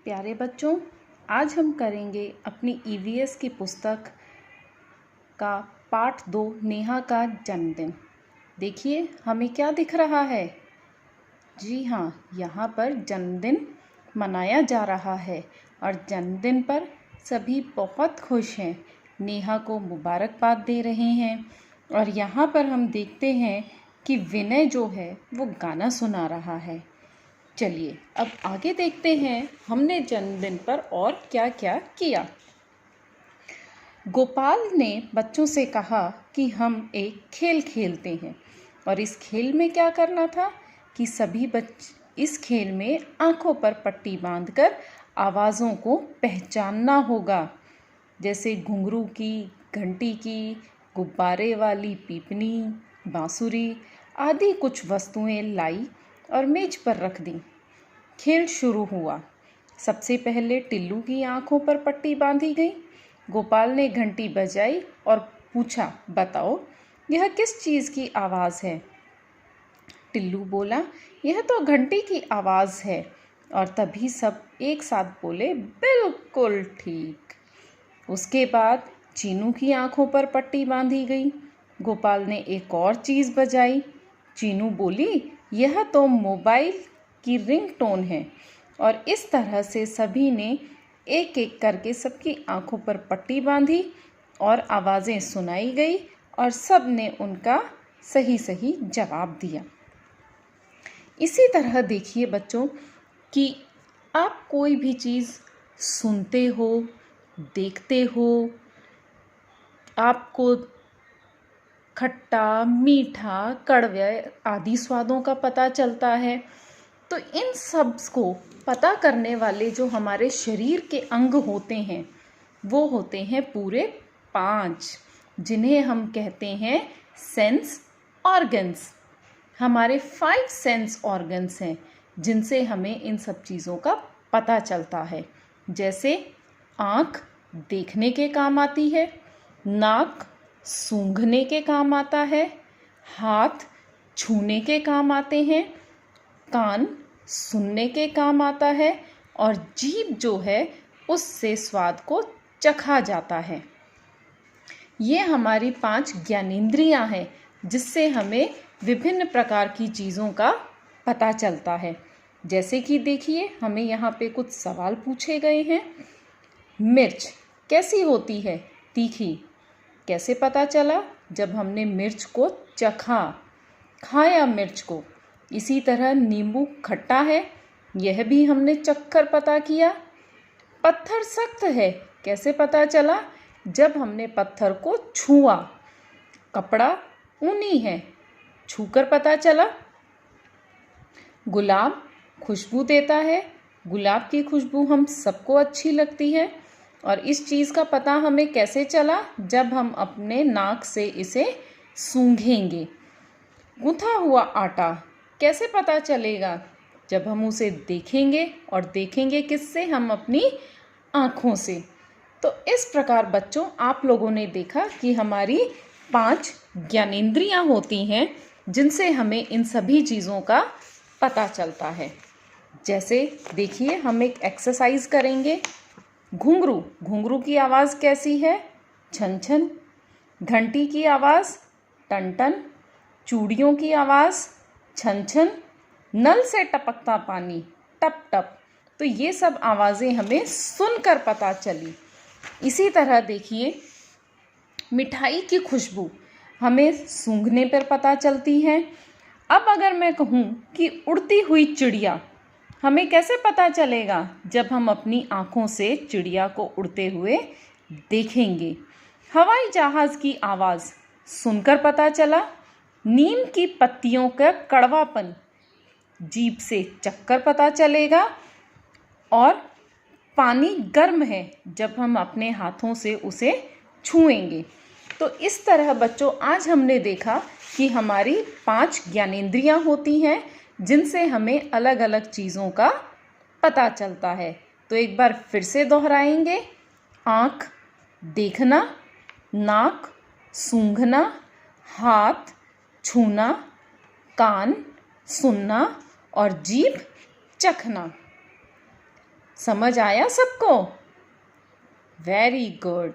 प्यारे बच्चों, आज हम करेंगे अपनी ईवीएस की पुस्तक का पाठ 2 नेहा का जन्मदिन। देखिए हमें क्या दिख रहा है। जी हाँ, यहाँ पर जन्मदिन मनाया जा रहा है और जन्मदिन पर सभी बहुत खुश हैं, नेहा को मुबारकबाद दे रहे हैं। और यहाँ पर हम देखते हैं कि विनय जो है वो गाना सुना रहा है। चलिए अब आगे देखते हैं हमने जन्मदिन पर और क्या क्या किया। गोपाल ने बच्चों से कहा कि हम एक खेल खेलते हैं और इस खेल में क्या करना था कि सभी बच्चे इस खेल में आंखों पर पट्टी बांधकर आवाज़ों को पहचानना होगा, जैसे घुंघरू की, घंटी की, गुब्बारे वाली पीपनी, बांसुरी आदि कुछ वस्तुएं लाई और मेज पर रख दी। खेल शुरू हुआ। सबसे पहले टिल्लू की आंखों पर पट्टी बांधी गई। गोपाल ने घंटी बजाई और पूछा, बताओ यह किस चीज़ की आवाज़ है। टिल्लू बोला, यह तो घंटी की आवाज़ है। और तभी सब एक साथ बोले, बिल्कुल ठीक। उसके बाद चीनू की आंखों पर पट्टी बांधी गई। गोपाल ने एक और चीज़ बजाई। चीनू बोली, यह तो मोबाइल की रिंगटोन है। और इस तरह से सभी ने एक एक करके सबकी आंखों पर पट्टी बांधी और आवाज़ें सुनाई गई और सब ने उनका सही सही जवाब दिया। इसी तरह देखिए बच्चों कि आप कोई भी चीज़ सुनते हो, देखते हो, आपको खट्टा, मीठा, कड़वा आदि स्वादों का पता चलता है। तो इन सब को पता करने वाले जो हमारे शरीर के अंग होते हैं वो होते हैं पूरे 5, जिन्हें हम कहते हैं सेंस ऑर्गन्स। हमारे 5 सेंस ऑर्गन्स हैं जिनसे हमें इन सब चीज़ों का पता चलता है। जैसे आँख देखने के काम आती है, नाक सूंघने के काम आता है, हाथ छूने के काम आते हैं, कान सुनने के काम आता है और जीभ जो है उससे स्वाद को चखा जाता है। ये हमारी 5 ज्ञानेंद्रियां हैं जिससे हमें विभिन्न प्रकार की चीज़ों का पता चलता है। जैसे कि देखिए हमें यहाँ पे कुछ सवाल पूछे गए हैं। मिर्च कैसी होती है? तीखी। कैसे पता चला? जब हमने मिर्च को चखा, खाया मिर्च को। इसी तरह नींबू खट्टा है, यह भी हमने चखकर पता किया। पत्थर सख्त है, कैसे पता चला? जब हमने पत्थर को छुआ। कपड़ा ऊनी है, छूकर पता चला। गुलाब खुशबू देता है, गुलाब की खुशबू हम सबको अच्छी लगती है। और इस चीज़ का पता हमें कैसे चला? जब हम अपने नाक से इसे सूंघेंगे। गूंथा हुआ आटा कैसे पता चलेगा? जब हम उसे देखेंगे, और देखेंगे किससे? हम अपनी आँखों से। तो इस प्रकार बच्चों आप लोगों ने देखा कि हमारी 5 ज्ञानेंद्रियां होती हैं जिनसे हमें इन सभी चीज़ों का पता चलता है। जैसे देखिए हम एक एक्सरसाइज करेंगे। घुंघरू, घुंघरू की आवाज़ कैसी है? छन छन। घंटी की आवाज़ टन टन। चूड़ियों की आवाज़ छन छन। नल से टपकता पानी टप टप। तो ये सब आवाज़ें हमें सुनकर पता चली। इसी तरह देखिए मिठाई की खुशबू हमें सूंघने पर पता चलती है। अब अगर मैं कहूँ कि उड़ती हुई चिड़िया, हमें कैसे पता चलेगा? जब हम अपनी आँखों से चिड़िया को उड़ते हुए देखेंगे। हवाई जहाज़ की आवाज़ सुनकर पता चला। नीम की पत्तियों का कड़वापन जीभ से चखकर पता चलेगा। और पानी गर्म है जब हम अपने हाथों से उसे छुएंगे। तो इस तरह बच्चों आज हमने देखा कि हमारी 5 ज्ञानेंद्रियां होती हैं जिनसे हमें अलग अलग चीज़ों का पता चलता है। तो एक बार फिर से दोहराएंगे। आँख देखना, नाक सूंघना, हाथ छूना, कान सुनना और जीभ चखना। समझ आया सबको? Very good.